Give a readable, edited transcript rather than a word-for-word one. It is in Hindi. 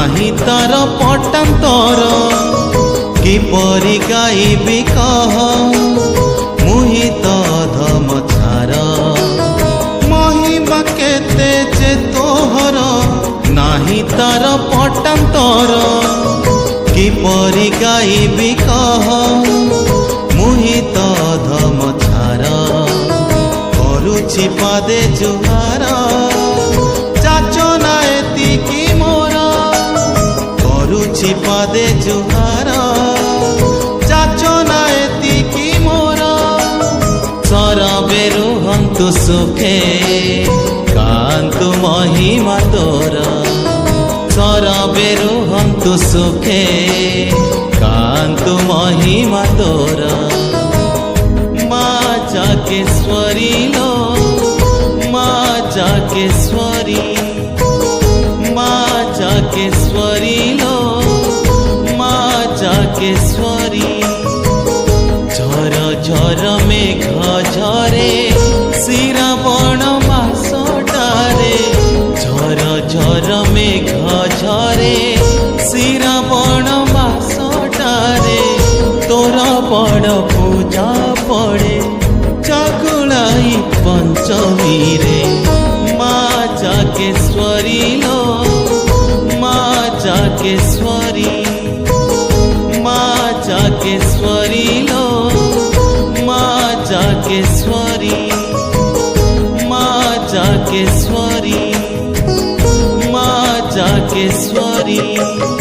नाही तार पटांतर किपरि गाइबी कह मुहि तो अधम छार महिमा केते जे तोहर नाही तार पटांतर किपरि गाइबी कह मुहि तो अधम छार करुछि पादे जुहार चाचना एतिकी मोर करुछि पादे जुहार चाचना एतिकी मोर सरबे रुहन्तु सुखे कान्तु महिमा तोर सरबे रुहन्तु सुखे कान्तु महिमा तोर माँ जाकेश्वरी लो माँ जाकेश्वरी माँ जाकेश्वरी लो माँ जाकेश्वरी झर झर मेघ झरे श्रावण मासटारे झर झर मेघ झरे श्रावण मासटारे तोर बड़ पूजा पड़े चकुलाई पंचमी रे माँ जाकेश्वरी लो माँ जाकेश्वरी माँ जाकेश्वरी लो माँ जाकेश्वरी माँ जाकेश्वरी माँ जाकेश्वरी।